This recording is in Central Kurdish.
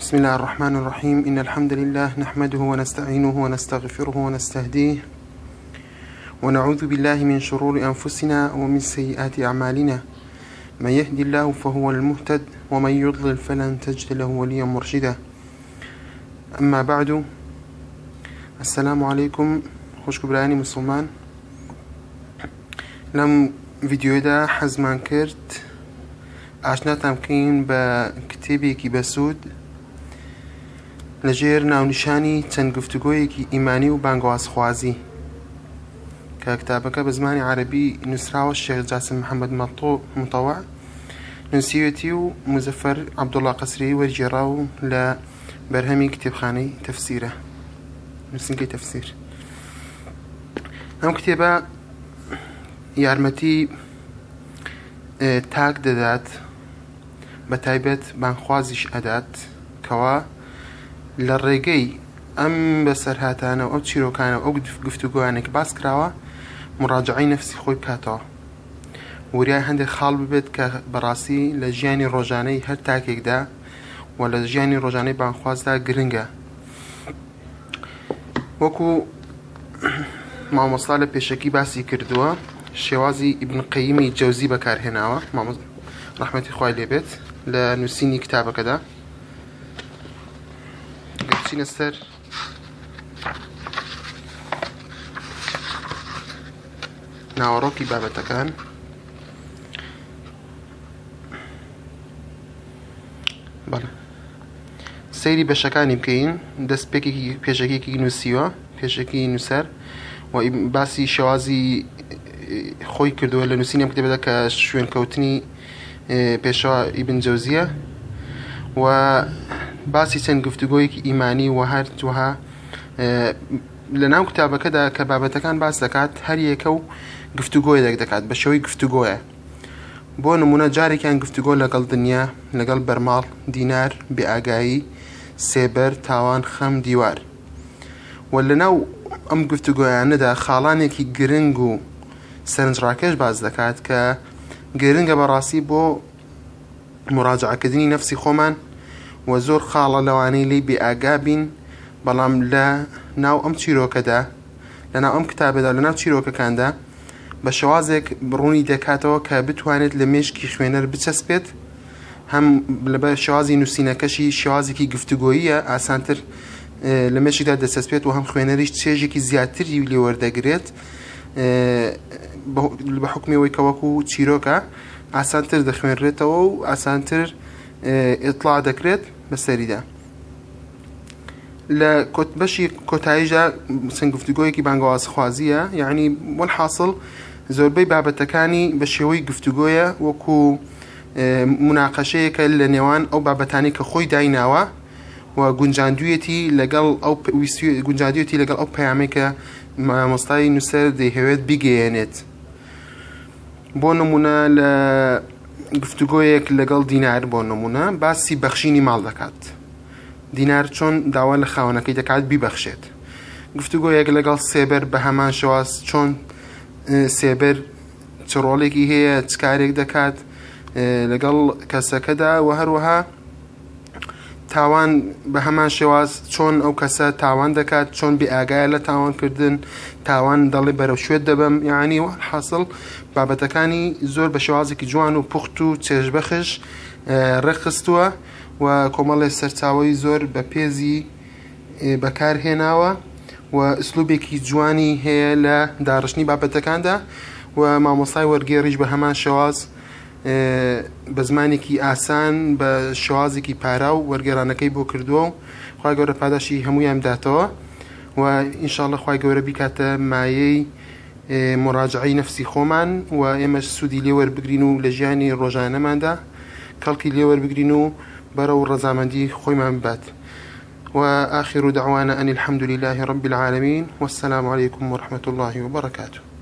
بسم الله الرحمن الرحيم. إن الحمد لله نحمده ونستعينه ونستغفره ونستهديه ونعوذ بالله من شرور أنفسنا ومن سيئات أعمالنا. من يهدي الله فهو المهتد ومن يضلل فلن تجد له وليا مرشدا. أما بعد، السلام عليكم. خوش برانی مسلمان. لم فيديو دا حزمان كرت عشنا تمكين بكتابيكي بسود لەژێر ناونیشانی چەند گفتوگۆیەکی ئیمانی و بانگوازخوازی کە کتابەکە بە زمانی عەرەبی نووسراوە. شێخ جاسم محەممەد مطەوع نووسیوەتی و مزەفەر عەبدوڵڵا قەسری وەرگێڕاو لە بەرهەمی کتێبخانەی تەفسیرە، نووسینگەی تەفسیر. ئەم کتێبە یارمەتی تاک دەدات، بە تایبەت بانگخوازیش ئەدات کەوا لە ڕێگەی ئەم بەسەرهاتانە و ئەو چیرۆکانە ئەو گفتوگۆیانێک باس کراوە مراجعەی نەفسی خۆی بکاتەوە، وریای هەندێک خاڵ ببێت کە بەڕاستی لە ژیانی ڕۆژانەی هەر تاکێکدا و لە ژیانی ڕۆژانەی بانگخوازدا گرنگە. وەکو مامۆستا لە پێشەکی باسی کردووە، شێوازی ئیبن قەییمی جەوزی بەکارهێناوە، ڕەحمەتی خوای لێبێت، لە نووسینی کتابەکەدا. گەرچینە سەر ناوەڕۆکی بابەتەکان، بەڵێ سەیری بەشەکانی بکەین. دەست پێشەکێکی نووسیوە، پێشەکی نووسەر، و باسی شێوازی خۆی کردووە لە نووسینی ئەم کتێبەدا کە شوێنکەوتنی پێشەوە ئیبن جەوزیە، و باسی چەند گفتوگۆیەکی ئیمانی و هەر توها لە ناو کتابەکەدا کە بابەتەکان باس دەکات، هەر یەکە و گفتوگۆیەک دەکات بە شێوەی گفتوگۆیە. بۆ نمونە جارێکیان گفتوگۆ لەگەڵ دنیا، لەگەڵ بەرماڵ، دینار، بێئاگایی، سێبەر، تاوان، خەم، دیوار. و لە ناو ئەم گفتوگۆیانەدا خاڵانێکی گرنگ و سەرنجڕاکێش باس دەکات کە گرنگە بەڕاستی بۆ مراجعەکردنی نەفسی خۆمان، و زۆر خاڵە لەوانەی لی بێئاگا بین، بەڵام لە ناو ئەم چیرۆکەدا، لە ناو ئەم کتابەدا، لە ناو چیرۆکەکاندا بە شێوازێک بڕوونی دەکاتەوە کە بتوانێت لە مێشکی خوێنەر بچەسپێت. هەم لەبەر شێوازی نووسینەکەشی شێوازێکی گفتوگۆییە، ئاسانتر لە مێشکدا دەچەسپێت و هەم خوێنەریش چێژێکی زیاتری لێ وەردەگرێت بە حکمەوەی کە وەکو چیرۆکە ئاسانتر دەخوێنرێتەوە و ئاسانتر ئیطلاع دەکرێت بەسەریدا. لە بەشی کۆتاییدا چەند گفتوگۆیەکی بانگوازخوازیە، یعنی وەلحاصڵ زۆربەی بابەتەکانی بە شێوەی گفتوگۆیە، وەکو مناقەشەیەکە لە نێوان ئەو بابەتانی کە خۆی دایناوە و گونجاندوویەتی لەگەڵ ئەو پەیامەی کە مامۆستای نووسەر دەیهەوێت بیگەیەنێت. بۆ نمونە لە گفتوگۆیەک لەگەڵ دینار، بۆ نمونە باسی بەخشینی ماڵ دەکات. دینار چۆن داوا لە خاوەنەکەی دەکات بیبەخشێت. گفتوگۆیەک لەگەڵ سێبەر بە هەمان شێواز چۆن سێبەر چ ڕۆڵێکی هەیە، چ کارێک دەکات لەگەڵ کەسەکەدا، و هەروەها تاوان بە هەمان شێواز چۆن ئەو کەسە تاوان دەکات، چۆن بێئاگایە لە تاوانکردن، تاوان دەڵێ بەرەو شوێت دەبم. یعنی حاصل بابەتەکانی زۆر بە شێوازێکی جوان و پوخت و چێژبەخش ڕێخستووە، و کۆمەڵێ سەرچاوی زۆر بە پێزی بەکارهێناوە، و ئسلوبێکی جوانی هەیە لە داڕشتنی بابەتەکاندا، و مامۆستای وەرگێڕیش بە هەمان شێواز بە زمانێکی ئاسان، بە شێوازێکی پارا و وەرگێڕانەکەی بۆ کردووە، و خوای گەورە پاداشی هەموویان بداتەوە، و ئینشاءڵڵا خوای گەورە بیکاتە مایەی مراجعەی نەفسی خۆمان، و ئێمەش سوودی لێ وەربگرین و لە ژیانی ڕۆژانەماندا کەڵکی لێ وەربگرین و بەرەو ڕەزامەندی خۆیمان ببات. وآخر دعوانا أن الحمد لله رب العالمين، والسلام عليكم ورحمة الله وبركاته.